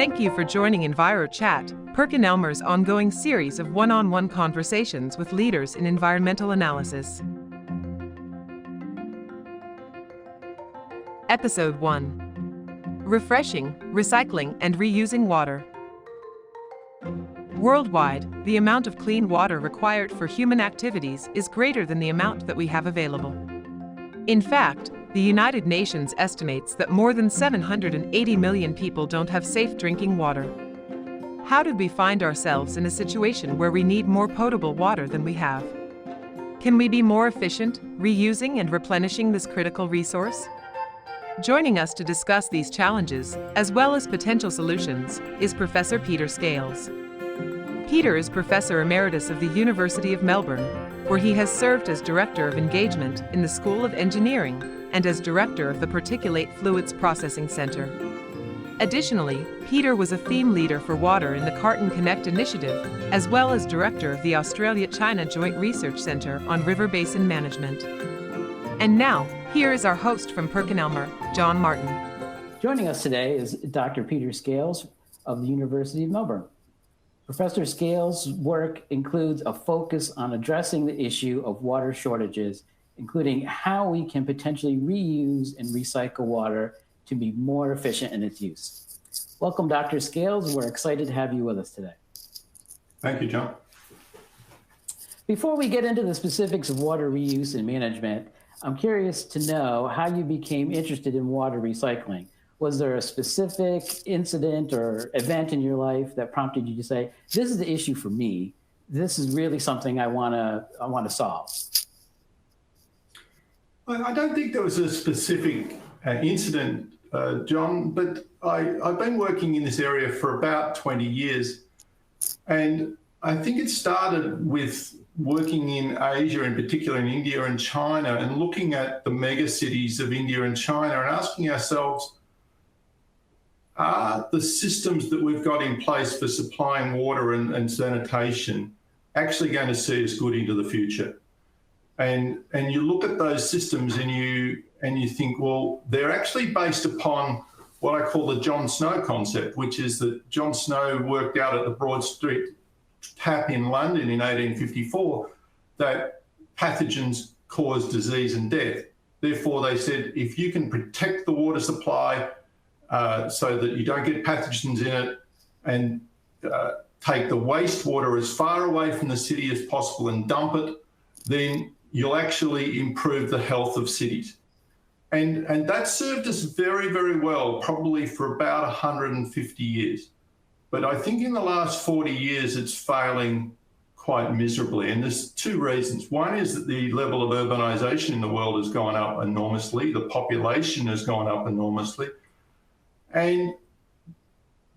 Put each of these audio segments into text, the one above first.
Thank you for joining Envirochat, PerkinElmer's ongoing series of one-on-one conversations with leaders in environmental analysis. Episode 1. Refreshing, Recycling and Reusing Water. Worldwide, the amount of clean water required for human activities is greater than the amount that we have available. In fact, the United Nations estimates that more than 780 million people don't have safe drinking water. How did we find ourselves in a situation where we need more potable water than we have? Can we be more efficient, reusing and replenishing this critical resource? Joining us to discuss these challenges, as well as potential solutions, is Professor Peter Scales. Peter is Professor Emeritus of the University of Melbourne, where he has served as Director of Engagement in the School of Engineering and as Director of the Particulate Fluids Processing Centre. Additionally, Peter was a theme leader for water in the Carton Connect initiative, as well as Director of the Australia-China Joint Research Centre on River Basin Management. And now, here is our host from PerkinElmer, John Martin. Joining us today is Dr. Peter Scales of the University of Melbourne. Professor Scales' work includes a focus on addressing the issue of water shortages, including how we can potentially reuse and recycle water to be more efficient in its use. Welcome, Dr. Scales. We're excited to have you with us today. Thank you, John. Before we get into the specifics of water reuse and management, I'm curious to know how you became interested in water recycling. Was there a specific incident or event in your life that prompted you to say, this is the issue for me. This is really something I want to solve? I don't think there was a specific incident, John, but I've been working in this area for about 20 years. And I think it started with working in Asia, in particular in India and China, and looking at the mega cities of India and China and asking ourselves, are the systems that we've got in place for supplying water and sanitation actually going to see us good into the future? And you look at those systems and you think, well, they're actually based upon what I call the John Snow concept, which is that John Snow worked out at the Broad Street tap in London in 1854 that pathogens cause disease and death. Therefore, they said, if you can protect the water supply so that you don't get pathogens in it and take the wastewater as far away from the city as possible and dump it, then you'll actually improve the health of cities. And that served us very, very well, probably for about 150 years. But I think in the last 40 years, it's failing quite miserably. And there's two reasons. One is that the level of urbanization in the world has gone up enormously. The population has gone up enormously. And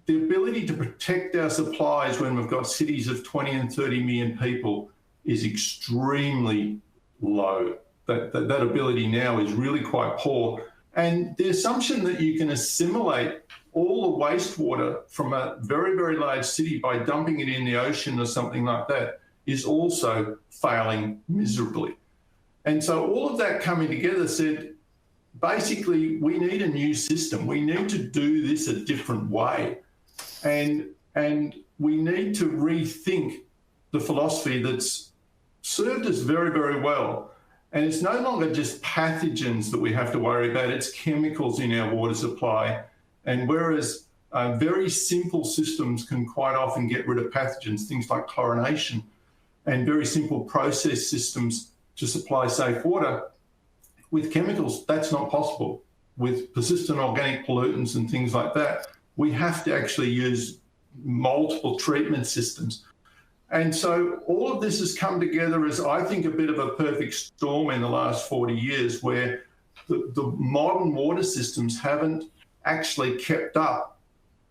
the ability to protect our supplies when we've got cities of 20 and 30 million people is extremely low. That ability now is really quite poor. And the assumption that you can assimilate all the wastewater from a very, very large city by dumping it in the ocean or something like that is also failing miserably. And so all of that coming together said, basically, we need a new system. We need to do this a different way. And we need to rethink the philosophy that's served us very, very well. And it's no longer just pathogens that we have to worry about, it's chemicals in our water supply. And whereas very simple systems can quite often get rid of pathogens, things like chlorination, and very simple process systems to supply safe water, with chemicals, that's not possible. With persistent organic pollutants and things like that, we have to actually use multiple treatment systems. And so all of this has come together as, I think, a bit of a perfect storm in the last 40 years, where the modern water systems haven't actually kept up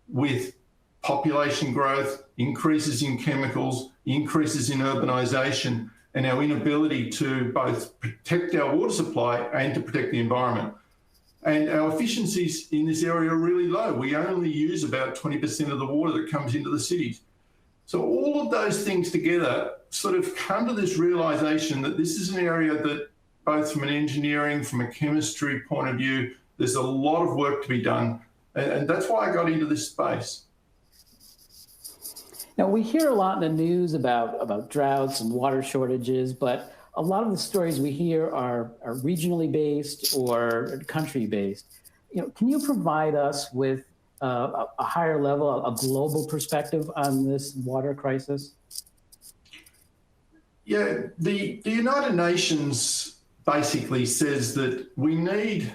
with population growth, increases in chemicals, increases in urbanization, and our inability to both protect our water supply and to protect the environment. And our efficiencies in this area are really low. We only use about 20% of the water that comes into the cities. So all of those things together sort of come to this realization that this is an area that, both from an engineering, from a chemistry point of view, there's a lot of work to be done. And that's why I got into this space. Now, we hear a lot in the news about droughts and water shortages, but a lot of the stories we hear are regionally based or country based. Can you provide us with a higher level, a global perspective on this water crisis? Yeah, the United Nations basically says that we need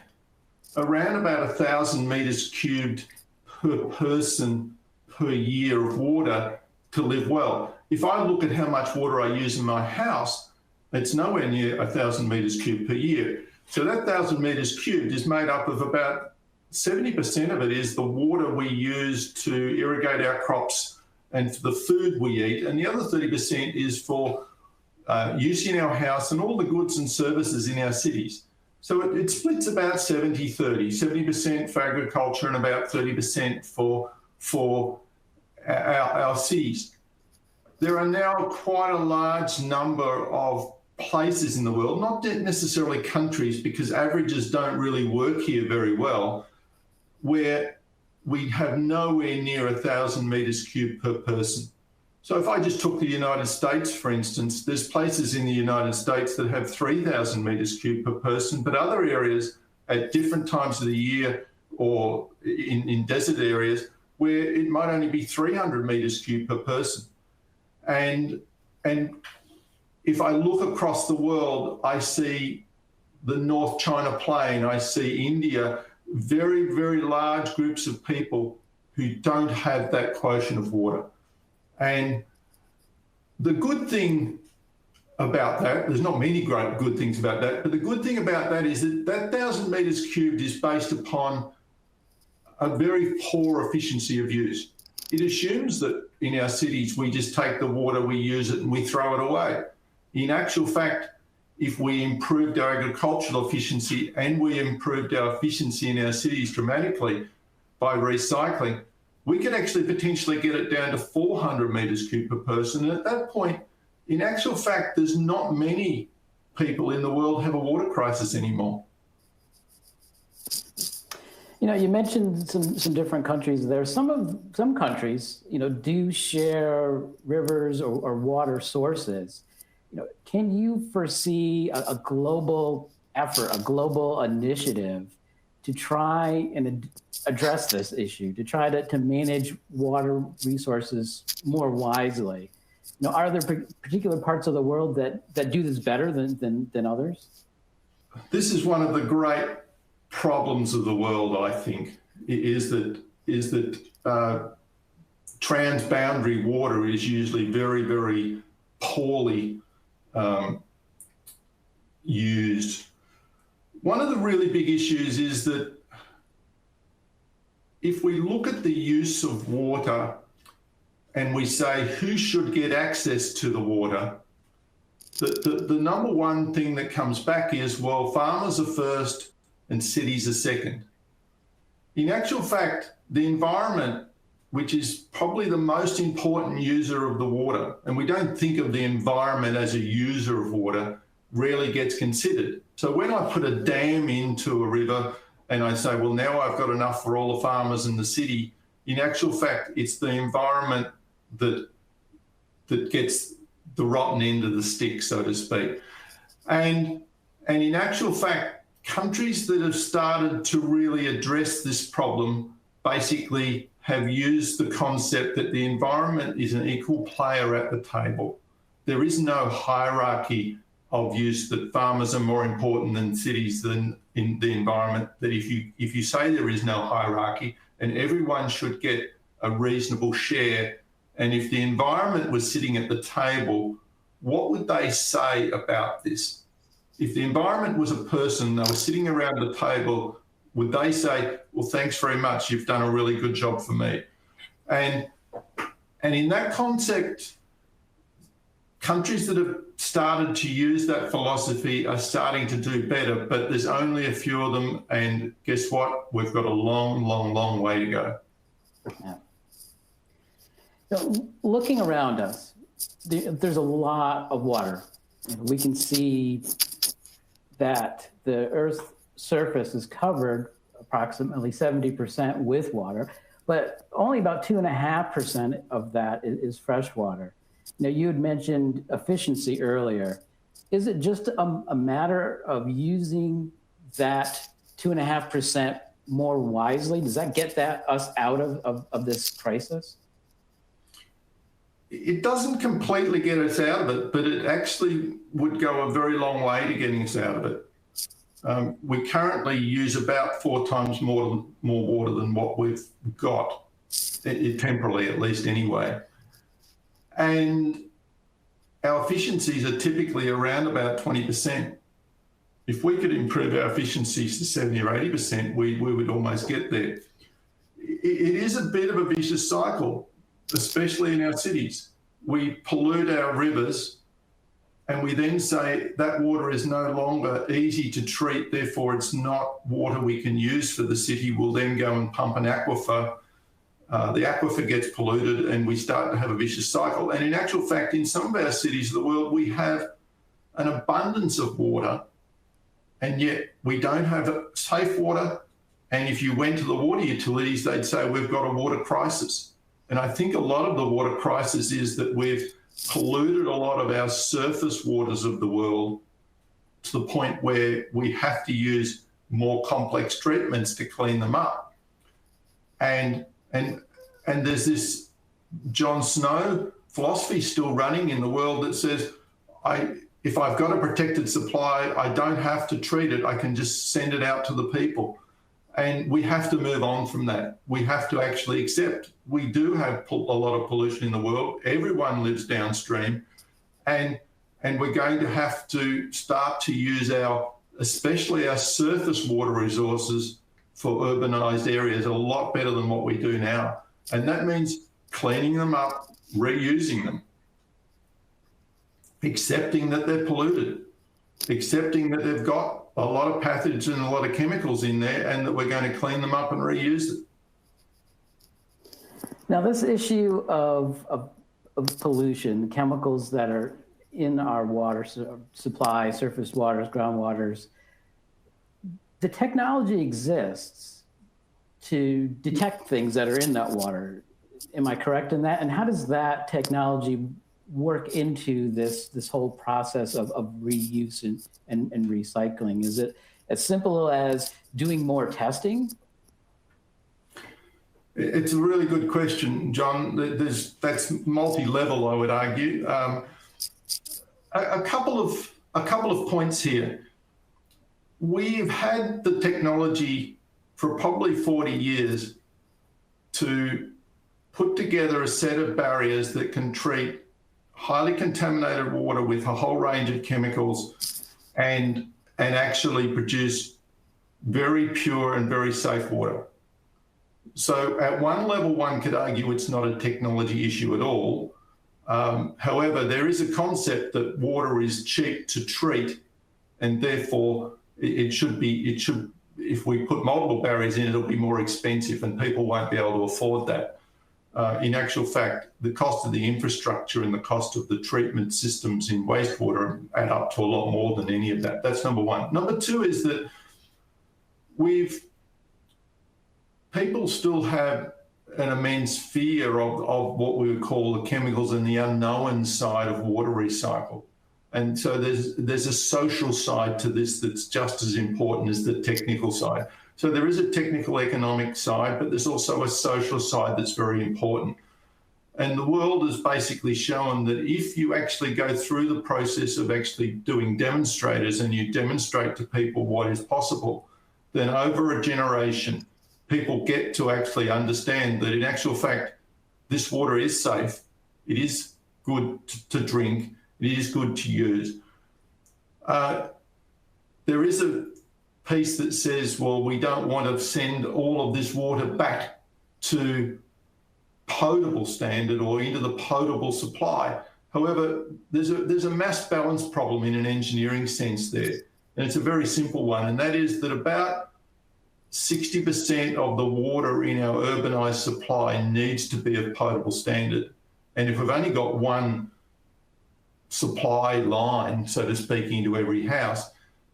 around about 1,000 meters cubed per person per year of water to live well. If I look at how much water I use in my house, it's nowhere near 1,000 meters cubed per year. So that 1,000 meters cubed is made up of about 70% of it is the water we use to irrigate our crops and for the food we eat. And the other 30% is for use in our house and all the goods and services in our cities. So it splits about 70-30, 70% for agriculture and about 30% for our cities. There are now quite a large number of places in the world, not necessarily countries, because averages don't really work here very well, where we have nowhere near 1,000 meters cubed per person. So if I just took the United States, for instance, there's places in the United States that have 3,000 meters cubed per person, but other areas at different times of the year or in desert areas where it might only be 300 meters cubed per person. And if I look across the world, I see the North China Plain, I see India, very, very large groups of people who don't have that quotient of water. And the good thing about that, there's not many great good things about that, but the good thing about that is that 1,000 meters cubed is based upon a very poor efficiency of use. It assumes that in our cities, we just take the water, we use it, and we throw it away. In actual fact, if we improved our agricultural efficiency and we improved our efficiency in our cities dramatically by recycling, we could actually potentially get it down to 400 meters cubed per person. And at that point, in actual fact, there's not many people in the world have a water crisis anymore. You mentioned some different countries there. Some countries, do share rivers or water sources. Can you foresee a global effort, a global initiative to try and address this issue, to try to manage water resources more wisely? Are there particular parts of the world that do this better than others? This is one of the great problems of the world, I think, is that transboundary water is usually very, very poorly used. One of the really big issues is that if we look at the use of water and we say who should get access to the water, the number one thing that comes back is, well, farmers are first and cities are second. In actual fact, the environment, which is probably the most important user of the water, and we don't think of the environment as a user of water, rarely gets considered. So when I put a dam into a river and I say, well, now I've got enough for all the farmers in the city, in actual fact, it's the environment that gets the rotten end of the stick, so to speak. And in actual fact, countries that have started to really address this problem basically have used the concept that the environment is an equal player at the table. There is no hierarchy of use, that farmers are more important than cities than in the environment, that if you say there is no hierarchy and everyone should get a reasonable share, and if the environment was sitting at the table, what would they say about this? If the environment was a person, they were sitting around the table, would they say, well, thanks very much, you've done a really good job for me? And in that context, countries that have started to use that philosophy are starting to do better, but there's only a few of them, and guess what? We've got a long, long, long way to go. Yeah. So looking around us, there's a lot of water. We can see that the Earth's surface is covered approximately 70% with water, but only about 2.5% of that is freshwater. Now, you had mentioned efficiency earlier. Is it just a matter of using that 2.5% more wisely? Does that get us out of this crisis? It doesn't completely get us out of it, but it actually would go a very long way to getting us out of it. We currently use about 4 times more water than what we've got, temporarily at least anyway. And our efficiencies are typically around about 20%. If we could improve our efficiencies to 70 or 80%, we would almost get there. It is a bit of a vicious cycle, especially in our cities. We pollute our rivers and we then say that water is no longer easy to treat, therefore it's not water we can use for the city. We'll then go and pump an aquifer. The aquifer gets polluted and we start to have a vicious cycle. And in actual fact, in some of our cities of the world, we have an abundance of water, and yet we don't have safe water. And if you went to the water utilities, they'd say we've got a water crisis. And I think a lot of the water crisis is that we've polluted a lot of our surface waters of the world to the point where we have to use more complex treatments to clean them up. And there's this Jon Snow philosophy still running in the world that says, if I've got a protected supply, I don't have to treat it. I can just send it out to the people. And we have to move on from that. We have to actually accept we do have a lot of pollution in the world. Everyone lives downstream. And we're going to have to start to use especially our surface water resources for urbanized areas a lot better than what we do now. And that means cleaning them up, reusing them, accepting that they're polluted, accepting that they've got a lot of pathogens and a lot of chemicals in there, and that we're going to clean them up and reuse it. Now, this issue of pollution, chemicals that are in our water supply, surface waters, groundwaters, the technology exists to detect things that are in that water. Am I correct in that? And how does that technology work into this whole process of reuse and recycling? Is it as simple as doing more testing? It's a really good question, John. That's multi-level, I would argue. A couple of points here. We've had the technology for probably 40 years to put together a set of barriers that can treat highly contaminated water with a whole range of chemicals and actually produce very pure and very safe water. So at one level, one could argue it's not a technology issue at all. However, there is a concept that water is cheap to treat, and therefore if we put multiple barriers in, it'll be more expensive and people won't be able to afford that. In actual fact, the cost of the infrastructure and the cost of the treatment systems in wastewater add up to a lot more than any of that. That's number one. Number two is that people still have an immense fear of what we would call the chemicals and the unknown side of water recycle. And so there's a social side to this that's just as important as the technical side. So there is a technical economic side, but there's also a social side that's very important. And the world has basically shown that if you actually go through the process of actually doing demonstrators and you demonstrate to people what is possible, then over a generation, people get to actually understand that in actual fact, this water is safe, it is good to drink, it is good to use. There is a piece that says, well, we don't want to send all of this water back to potable standard or into the potable supply. However, there's a mass balance problem in an engineering sense there. And it's a very simple one. And that is that about 60% of the water in our urbanized supply needs to be of potable standard. And if we've only got one supply line, so to speak, into every house,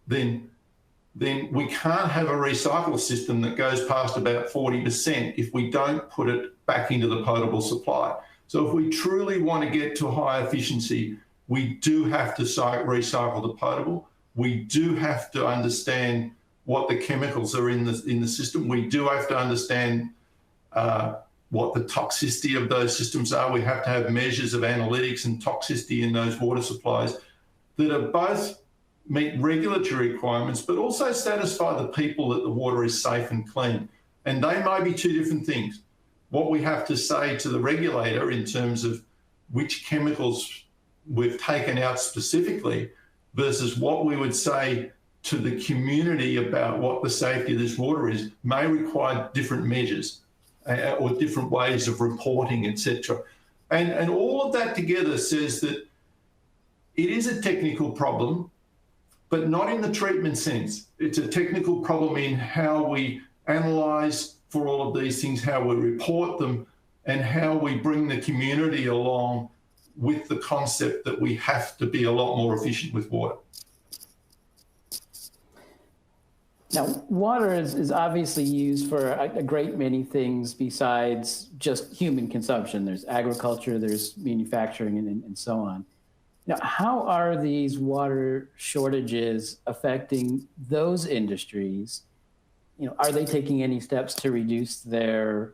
then then we can't have a recycle system that goes past about 40% if we don't put it back into the potable supply. So if we truly want to get to high efficiency, we do have to recycle the potable. We do have to understand what the chemicals are in the system. We do have to understand what the toxicity of those systems are. We have to have measures of analytics and toxicity in those water supplies that are both meet regulatory requirements, but also satisfy the people that the water is safe and clean. And they may be two different things. What we have to say to the regulator in terms of which chemicals we've taken out specifically versus what we would say to the community about what the safety of this water is may require different measures or different ways of reporting, etc. And all of that together says that it is a technical problem, but not in the treatment sense. It's a technical problem in how we analyse for all of these things, how we report them, and how we bring the community along with the concept that we have to be a lot more efficient with water. Now, water is obviously used for a great many things besides just human consumption. There's agriculture, there's manufacturing, and so on. Now, how are these water shortages affecting those industries? Are they taking any steps to reduce their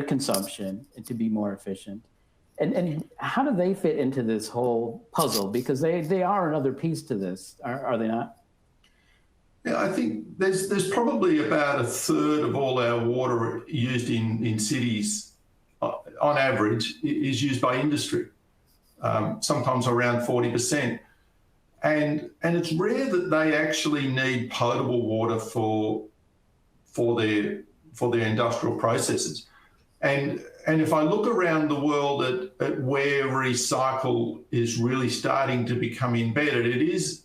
consumption and to be more efficient? And how do they fit into this whole puzzle? Because they are another piece to this, are they not? Yeah, I think there's probably about a third of all our water used in cities, on average, is used by industry. Sometimes around 40%. And it's rare that they actually need potable water for their industrial processes. And if I look around the world at where recycle is really starting to become embedded, it is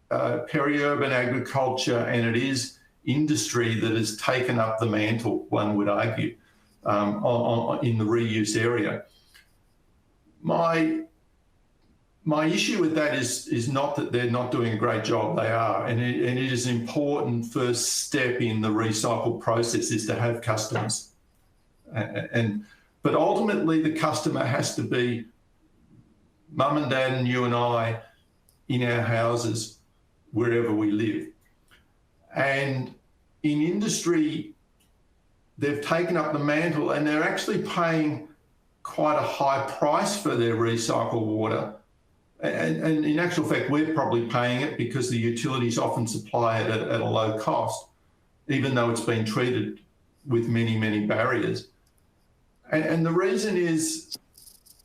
peri-urban agriculture and it is industry that has taken up the mantle, one would argue, in the reuse area. My issue with that is not that they're not doing a great job, they are, and it is an important first step in the recycle process is to have customers. But ultimately the customer has to be mum and dad and you and I in our houses, wherever we live. And in industry, they've taken up the mantle and they're actually paying quite a high price for their recycled water. And in actual fact, we're probably paying it because the utilities often supply it at a low cost, even though it's been treated with many, many barriers. And the reason is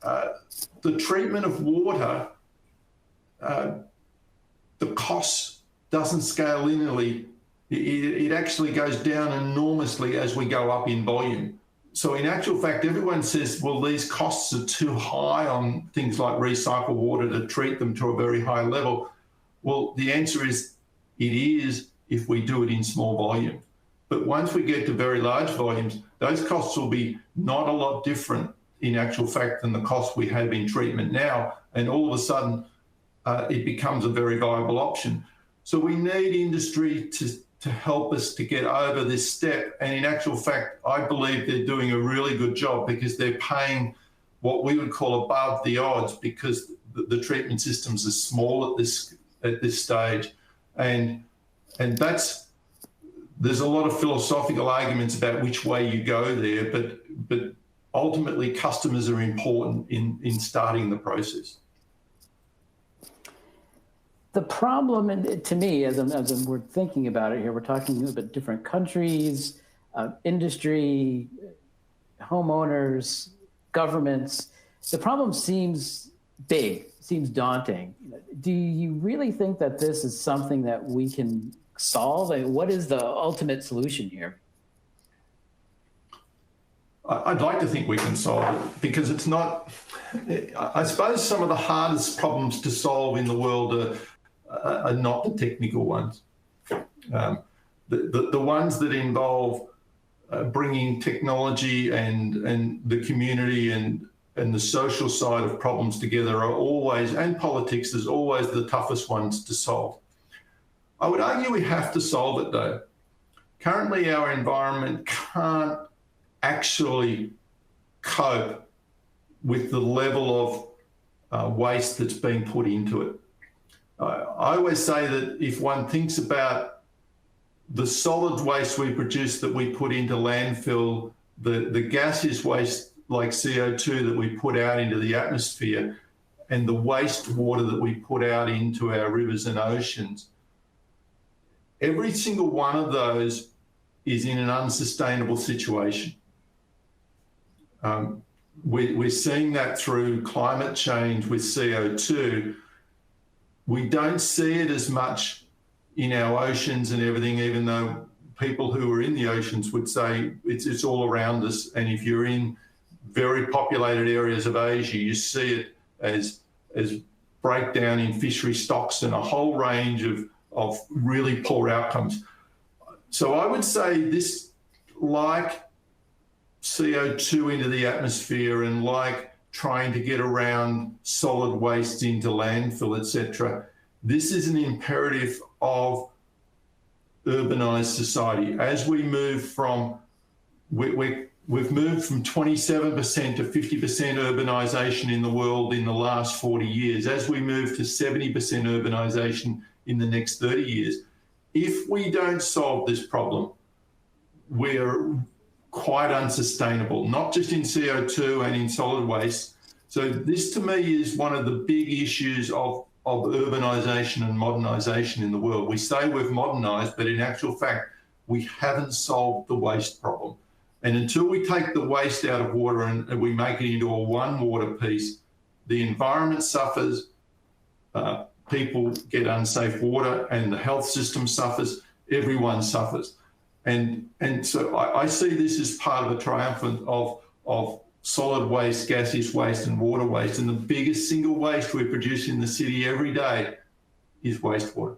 the treatment of water, the cost doesn't scale linearly. It actually goes down enormously as we go up in volume. So in actual fact, everyone says, well, these costs are too high on things like recycled water to treat them to a very high level. Well, the answer is it is if we do it in small volume. But once we get to very large volumes, those costs will be not a lot different in actual fact than the cost we have in treatment now. And all of a sudden, it becomes a very viable option. So we need industry to help us to get over this step. And in actual fact, I believe they're doing a really good job because they're paying what we would call above the odds because the treatment systems are small at this stage. And there's a lot of philosophical arguments about which way you go there, but ultimately customers are important in starting the process. The problem, and to me, as we're thinking about it here, we're talking about different countries, industry, homeowners, governments. The problem seems big, seems daunting. Do you really think that this is something that we can solve? I mean, what is the ultimate solution here? I'd like to think we can solve it because it's not, I suppose some of the hardest problems to solve in the world are not the technical ones. The ones that involve bringing technology and the community and the social side of problems together are always, and politics is always the toughest ones to solve. I would argue we have to solve it though. Currently, our environment can't actually cope with the level of waste that's being put into it. I always say that if one thinks about the solid waste we produce that we put into landfill, the gaseous waste like CO2 that we put out into the atmosphere, and the wastewater that we put out into our rivers and oceans, every single one of those is in an unsustainable situation. We're seeing that through climate change with CO2. We don't see it as much in our oceans and everything, even though people who are in the oceans would say it's all around us. And if you're in very populated areas of Asia, you see it as breakdown in fishery stocks and a whole range of really poor outcomes. So I would say this, like CO2 into the atmosphere and like trying to get around solid waste into landfill, etc., this is an imperative of urbanized society. As we move from, we've moved from 27% to 50% urbanization in the world in the last 40 years. As we move to 70% urbanization in the next 30 years, if we don't solve this problem, we're quite unsustainable, not just in CO2 and in solid waste. So this to me is one of the big issues of urbanisation and modernisation in the world. We say we've modernised, but in actual fact, we haven't solved the waste problem. And until we take the waste out of water and we make it into a one water piece, the environment suffers, people get unsafe water, and the health system suffers, everyone suffers. And so I see this as part of a triumphant of solid waste, gaseous waste and water waste. And the biggest single waste we produce in the city every day is wastewater.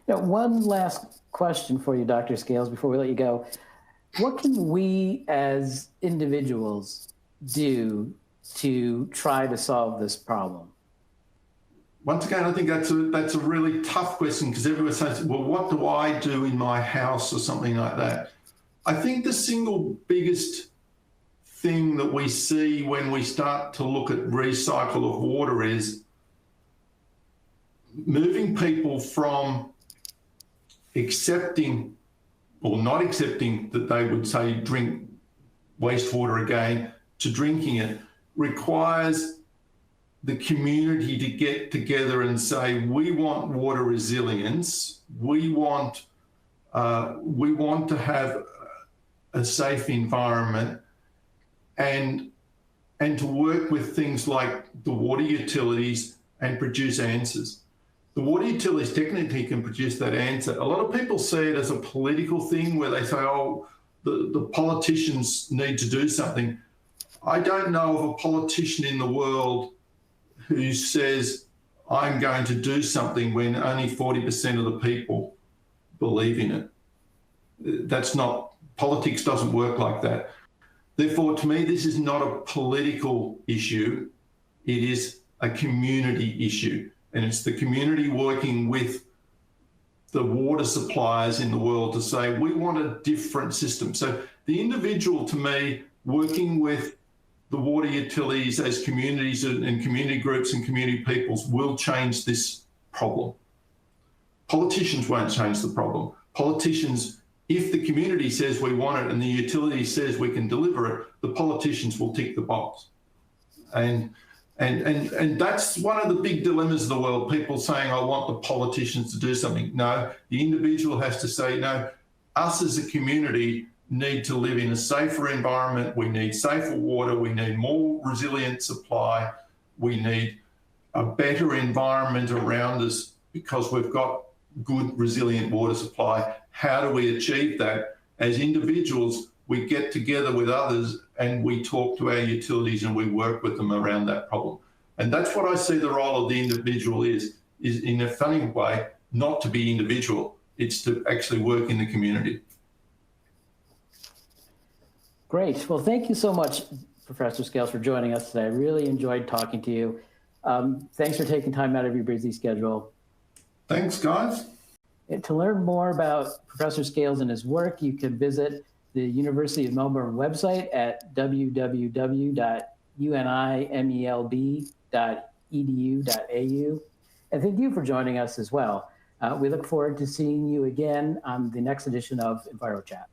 Now, one last question for you, Dr. Scales, before we let you go. What can we as individuals do to try to solve this problem? Once again, I think that's a really tough question, because everyone says, well, what do I do in my house or something like that? I think the single biggest thing that we see when we start to look at recycle of water is moving people from accepting or not accepting that they would say drink wastewater again to drinking it requires the community to get together and say, we want water resilience. We want to have a safe environment, and to work with things like the water utilities and produce answers. The water utilities technically can produce that answer. A lot of people see it as a political thing where they say, oh, the politicians need to do something. I don't know of a politician in the world who says, I'm going to do something when only 40% of the people believe in it. That's not, politics doesn't work like that. Therefore, to me, this is not a political issue. It is a community issue. And it's the community working with the water suppliers in the world to say, we want a different system. So the individual, to me, working with the water utilities as communities and community groups and community peoples will change this problem. Politicians won't change the problem. Politicians, if the community says we want it and the utility says we can deliver it, the politicians will tick the box. And that's one of the big dilemmas of the world, people saying, I want the politicians to do something. No, the individual has to say, no, us as a community need to live in a safer environment. We need safer water. We need more resilient supply. We need a better environment around us because we've got good, resilient water supply. How do we achieve that? As individuals, we get together with others and we talk to our utilities and we work with them around that problem. And that's what I see the role of the individual is in a funny way, not to be individual. It's to actually work in the community. Great. Well, thank you so much, Professor Scales, for joining us today. I really enjoyed talking to you. Thanks for taking time out of your busy schedule. Thanks, guys. And to learn more about Professor Scales and his work, you can visit the University of Melbourne website at www.unimelb.edu.au. And thank you for joining us as well. We look forward to seeing you again on the next edition of Envirochat.